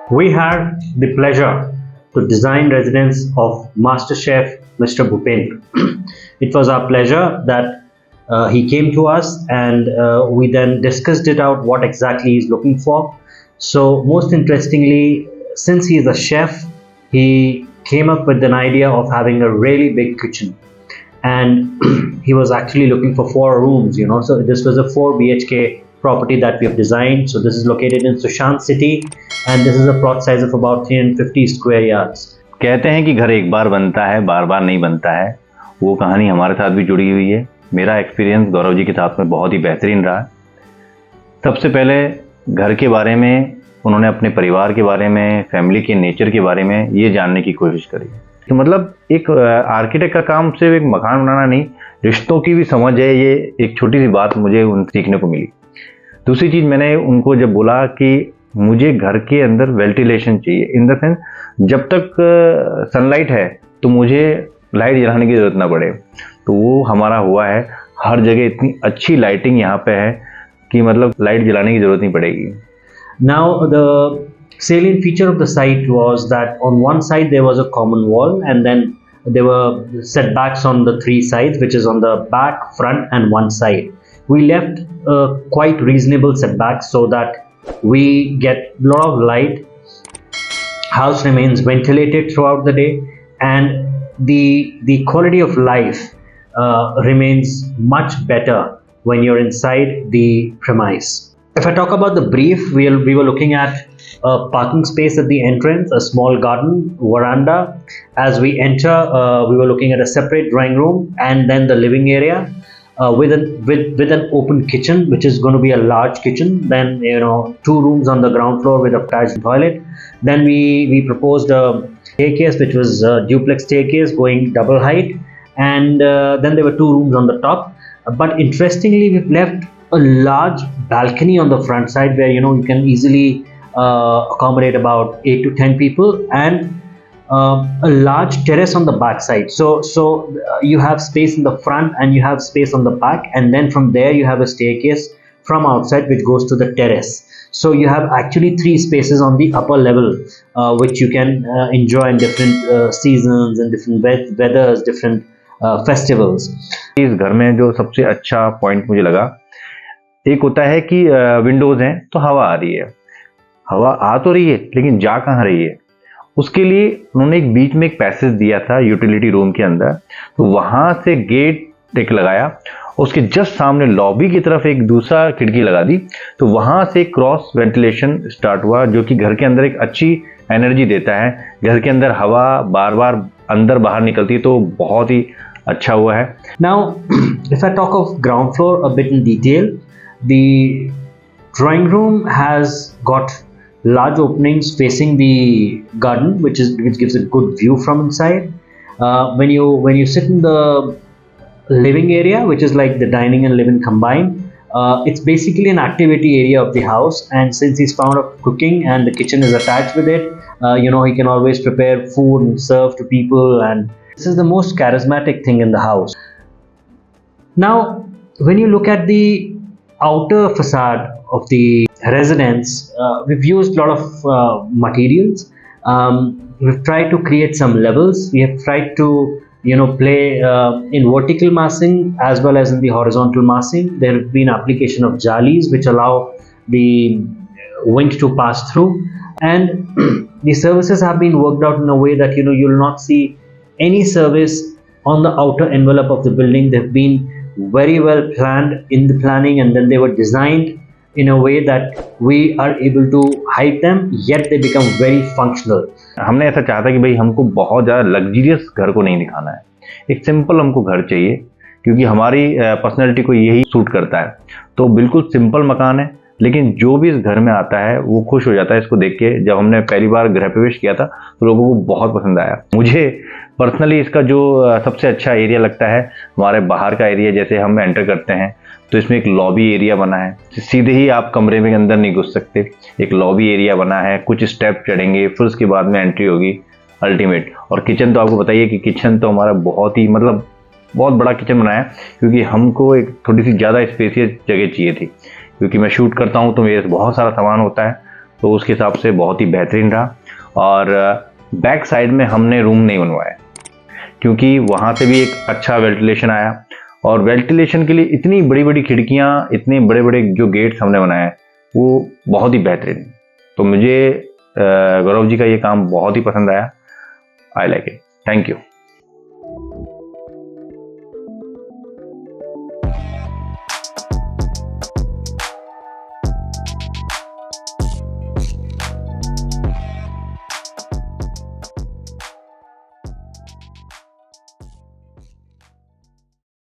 We had the pleasure to design residence of Master Chef Mr. Bhupendra. It was our pleasure that he came to us and we then discussed it out what exactly he's looking for. So, most interestingly, since he is a chef, he came up with an idea of having a really big kitchen, and he was actually looking for 4 rooms. So this was a 4 BHK property that we have designed. So this is located in Sushant City, and this is a plot size of about 350 square yards. कहते हैं कि घर एक बार बनता है, बार बार नहीं बनता है। वो कहानी हमारे साथ भी जुड़ी हुई है। मेरा एक्सपीरियंस गौरव जी के साथ में बहुत ही बेहतरीन रहा। सबसे पहले घर के बारे में उन्होंने अपने परिवार के बारे में, फैमिली के नेचर के बारे में ये जानने की कोशिश करी। तो मतलब एक आर्किटेक्ट का काम सिर्फ एक मकान बनाना नहीं, रिश्तों की भी समझ है। ये एक छोटी सी बात मुझे उन सीखने को मिली। दूसरी चीज़, मैंने उनको जब बोला कि मुझे घर के अंदर वेंटिलेशन चाहिए, इन द सेंस जब तक सनलाइट है तो मुझे लाइट जलाने की ज़रूरत ना पड़े, तो वो हमारा हुआ है। हर जगह इतनी अच्छी लाइटिंग यहाँ पे है कि मतलब लाइट जलाने की ज़रूरत नहीं पड़ेगी। Now, the salient feature of the site was that on one side there was a common wall, and then there were setbacks on the 3 sides, which is on the back, front, and one side. We left quite reasonable setbacks so that we get a lot of light. House remains ventilated throughout the day, and the quality of life remains much better when you're inside the premise. If I talk about the brief, we were looking at a parking space at the entrance, a small garden, veranda. As we enter, we were looking at a separate drawing room and then the living area with an open kitchen, which is going to be a large kitchen. Then 2 rooms on the ground floor with a attached toilet. Then we proposed a staircase, which was a duplex staircase going double height, and then there were 2 rooms on the top. But interestingly, we've left a large balcony on the front side where you can easily accommodate about 8 to 10 people, and a large terrace on the back side. So you have space in the front and you have space on the back, and then from there you have a staircase from outside which goes to the terrace. So you have actually 3 spaces on the upper level, which you can enjoy in different seasons and different weathers, different festivals. इस घर में जो सबसे अच्छा point मुझे लगा, एक होता है कि विंडोज़ हैं तो हवा आ रही है, हवा आ तो रही है लेकिन जा कहाँ रही है। उसके लिए उन्होंने एक बीच में एक पैसेज दिया था यूटिलिटी रूम के अंदर, तो वहाँ से गेट एक लगाया, उसके जस्ट सामने लॉबी की तरफ एक दूसरा खिड़की लगा दी, तो वहाँ से क्रॉस वेंटिलेशन स्टार्ट हुआ, जो कि घर के अंदर एक अच्छी एनर्जी देता है। घर के अंदर हवा बार बार अंदर बाहर निकलती है, तो बहुत ही अच्छा हुआ है। Now, if I talk of ground floor a bit in detail, the drawing room has got large openings facing the garden, which gives a good view from inside. When you sit in the living area, which is like the dining and living combined, it's basically an activity area of the house. And since he's fond of cooking and the kitchen is attached with it, he can always prepare food and serve to people, and this is the most charismatic thing in the house. Now, when you look at the outer facade of the residence, we've used a lot of materials. We've tried to create some levels. We have tried to play in vertical massing as well as in the horizontal massing. There have been application of jalis which allow the wind to pass through, and the services have been worked out in a way that you'll not see any service on the outer envelope of the building. They've been very well planned in the planning, and then they were designed in a way that we are able to hide them, yet they become very functional. हमने ऐसा चाहा था कि भाई हमको बहुत ज़्यादा luxurious घर को नहीं दिखाना है, एक सिंपल हमको घर चाहिए, क्योंकि हमारी पर्सनैलिटी को यही सूट करता है। तो बिल्कुल सिंपल मकान है, लेकिन जो भी इस घर में आता है वो खुश हो जाता है इसको देख के। जब हमने पहली बार गृह प्रवेश किया था तो लोगों को बहुत पसंद आया। मुझे पर्सनली इसका जो सबसे अच्छा एरिया लगता है, हमारे बाहर का एरिया। जैसे हम एंटर करते हैं तो इसमें एक लॉबी एरिया बना है, सीधे ही आप कमरे में अंदर नहीं घुस सकते, एक लॉबी एरिया बना है, कुछ स्टेप चढ़ेंगे फिर उसके बाद में एंट्री होगी अल्टीमेट। और किचन तो आपको बताइए कि किचन तो हमारा बहुत ही बहुत बड़ा किचन बनाया, क्योंकि हमको एक थोड़ी सी ज़्यादा स्पेसियस जगह चाहिए थी, क्योंकि मैं शूट करता हूँ तो मेरे बहुत सारा सामान होता है, तो उसके हिसाब से बहुत ही बेहतरीन रहा। और बैक साइड में हमने रूम नहीं बनवाया क्योंकि वहाँ से भी एक अच्छा वेंटिलेशन आया, और वेंटिलेशन के लिए इतनी बड़ी बड़ी खिड़कियाँ, इतने बड़े बड़े जो गेट्स हमने बनाए हैं वो बहुत ही बेहतरीन। तो मुझे गौरव जी का ये काम बहुत ही पसंद आया। I like it. Thank you.